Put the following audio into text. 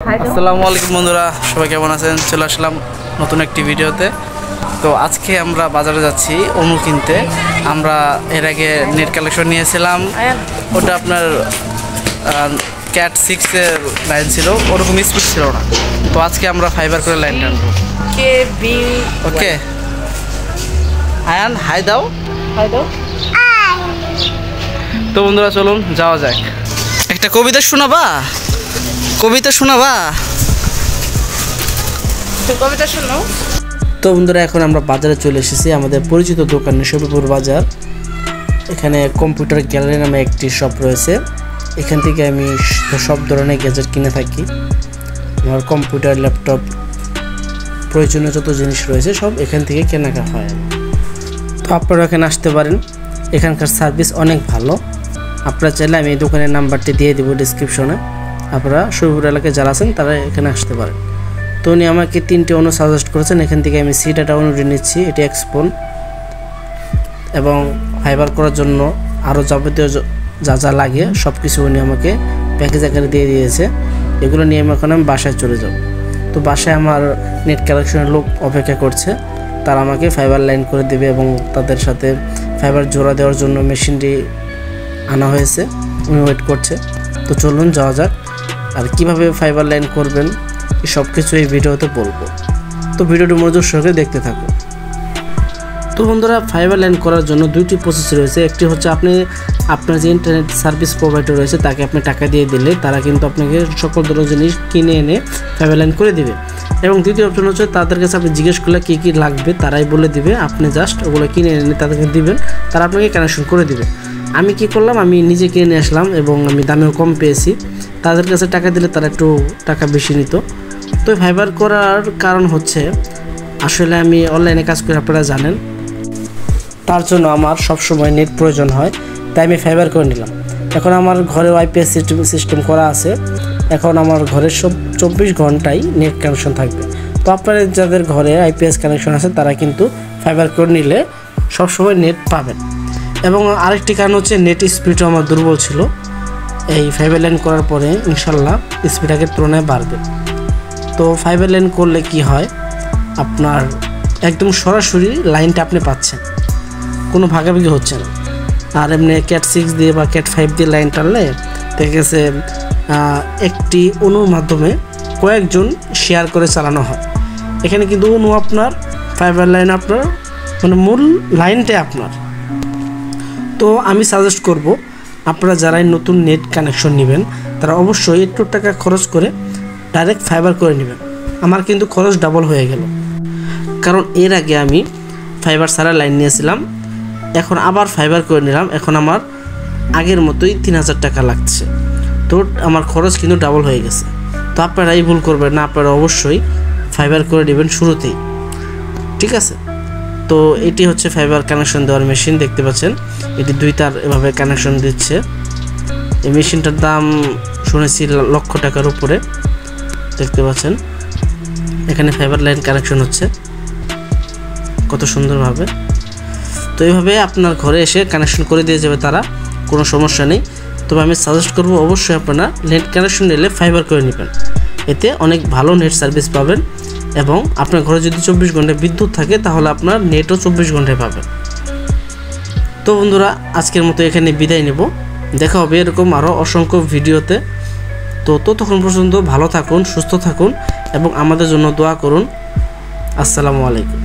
আসসালামু আলাইকুম বন্ধুরা, সবাই কেমন আছেন? চলে আসলাম নতুন একটি ভিডিওতে। তো আজকে আমরা বাজারে যাচ্ছি অনু কিনতে। আমরা এর আগে নেট কালেকশন নিয়েছিলাম, ওটা আপনার ক্যাট 6-এর লাইন ছিল, ওরকম স্পিড ছিল না। তো আজকে আমরা ফাইবার করে লাইন টানবো। ওকে আয়ান, হাই দাও। তো বন্ধুরা চলুন যাওয়া যাক। একটা কবিতা শোনাবা? কবিতা শোনাবা? কবিতা শোনো। তো বন্ধুরা এখন আমরা বাজারে চলে এসেছি, আমাদের পরিচিত দোকান শফিপুর বাজার। এখানে কম্পিউটার গ্যালারি নামে একটি শপ রয়েছে। এখান থেকে আমি সব ধরনের গ্যাজেট কিনে থাকি। আমার কম্পিউটার, ল্যাপটপ, প্রয়োজনীয় যত জিনিস রয়েছে সব এখান থেকে কেনাকাটা হয়। তো আপনারা এখানে আসতে পারেন, এখানকার সার্ভিস অনেক ভালো। আপনারা চাইলে আমি এই দোকানের নাম্বারটি দিয়ে দেবো ডিসক্রিপশনে। আপনারা শফিপুর এলাকায় যারা আছেন তারা এখানে আসতে পারেন। তো উনি আমাকে 3টি অনু সাজেস্ট করেছেন। এখান থেকে আমি সিটাটা অনুটি নিচ্ছি, এটি এক্সপোন, এবং ফাইবার করার জন্য আরও যাবতীয় যা যা লাগে সব কিছু উনি আমাকে প্যাকেজ আকারে দিয়ে দিয়েছে। এগুলো নিয়ে এখন আমি বাসায় চলে যাব। তো বাসায় আমার নেট কালেকশনের লোক অপেক্ষা করছে, তারা আমাকে ফাইবার লাইন করে দেবে এবং তাদের সাথে ফাইবার জোড়া দেওয়ার জন্য মেশিনটি আনা হয়েছে, উনি ওয়েট করছে। তো চলুন যাওয়া যাক। আর কিভাবে ফাইবার লাইন করবেন সব কিছু এই ভিডিওতে বলবো, তো ভিডিওটি মনোযোগ সহকারে দেখতে থাকুন। তো বন্ধুরা, ফাইবার লাইন করার জন্য 2টি প্রসেস রয়েছে। একটি হচ্ছে আপনি আপনার যে ইন্টারনেট সার্ভিস প্রোভাইডার রয়েছে তাকে আপনি টাকা দিয়ে দিলে তারা কিন্তু আপনাকে সকল ধরনের জিনিস কিনে এনে ফাইবার লাইন করে দিবে। এবং দ্বিতীয় অপশন হচ্ছে তাদের কাছে আপনি জিজ্ঞেস করলে কী কী লাগবে তারাই বলে দিবে, আপনি জাস্ট ওগুলো কিনে এনে তাদেরকে দিবেন, তারা আপনাকে কানেকশন করে দিবে। আমি কি করলাম, আমি নিজে কিনে আসলাম এবং আমি দামেও কম পেয়েছি। তাদের কাছে টাকা দিলে তারা একটু টাকা বেশি নিত। তো ফাইবার করার কারণ হচ্ছে আসলে আমি অনলাইনে কাজ করি, আপনারা জানেন, তার জন্য আমার সবসময় নেট প্রয়োজন হয়, তাই আমি ফাইবার করে নিলাম। এখন আমার ঘরে আইপিএস সিস্টেম করা আছে, এখন আমার ঘরের সব 24 ঘন্টাই নেট কানেকশন থাকবে। তো আপনারা যাদের ঘরে আইপিএস কানেকশন আছে তারা কিন্তু ফাইবার করে নিলে সবসময় নেট পাবেন। এবং আরেকটি কারণ হচ্ছে নেট স্পিডও আমার দুর্বল ছিল। এই ফাইবার লাইন করার পরে ইনশাল্লাহ স্পিড আগের তুলনায় বাড়বে। তো ফাইবার লাইন করলে কি হয়, আপনার একদম সরাসরি লাইনটা আপনি পাচ্ছেন, কোনো ভাগাভাগি হচ্ছে না। আর এমনি ক্যাট 6 দিয়ে বা ক্যাট 5 দিয়ে লাইন টানলে দেখা গেছে একটি অনুর মাধ্যমে কয়েকজন শেয়ার করে চালানো হয়। এখানে কিন্তু অনু আপনার, ফাইবার লাইন আপনার, মানে মূল লাইনটাই আপনার। তো আমি সাজেস্ট করব আপনারা যারাই নতুন নেট কানেকশন নেবেন তারা অবশ্যই একটু টাকা খরচ করে ডাইরেক্ট ফাইবার করে নেবেন। আমার কিন্তু খরচ ডাবল হয়ে গেল, কারণ এর আগে আমি ফাইবার ছাড়া লাইন নিয়েছিলাম, এখন আবার ফাইবার করে নিলাম, এখন আমার আগের মতোই 3000 টাকা লাগছে। তো আমার খরচ কিন্তু ডাবল হয়ে গেছে। তো আপনারা এই ভুল করবেন না, আপনারা অবশ্যই ফাইবার করে নেবেন শুরুতেই, ঠিক আছে? তো এটি হচ্ছে ফাইবার কানেকশন দেওয়ার মেশিন, দেখতে পাচ্ছেন এটি 2 তার এভাবে কানেকশন দিচ্ছে। এই মেশিনটার দাম শুনেছি লক্ষ টাকার উপরে, দেখতে পাচ্ছেন এখানে ফাইবার লাইন কানেকশন হচ্ছে কত সুন্দরভাবে। তো এইভাবে আপনার ঘরে এসে কানেকশন করে দিয়ে যাবে তারা, কোনো সমস্যা নেই। তবে আমি সাজেস্ট করব অবশ্যই আপনারা নেট কানেকশন নিলে ফাইবার করে নেবেন, এতে অনেক ভালো নেট সার্ভিস পাবেন। এবং আপনার ঘরে যদি 24 ঘন্টায় বিদ্যুৎ থাকে তাহলে আপনার নেটও 24 ঘন্টায় পাবেন। তো বন্ধুরা, আজকের মতো এখানে বিদায় নেব, দেখা হবে এরকম আরও অসংখ্য ভিডিওতে। তো ততক্ষণ পর্যন্ত ভালো থাকুন, সুস্থ থাকুন এবং আমাদের জন্য দোয়া করুন। আসসালামু আলাইকুম।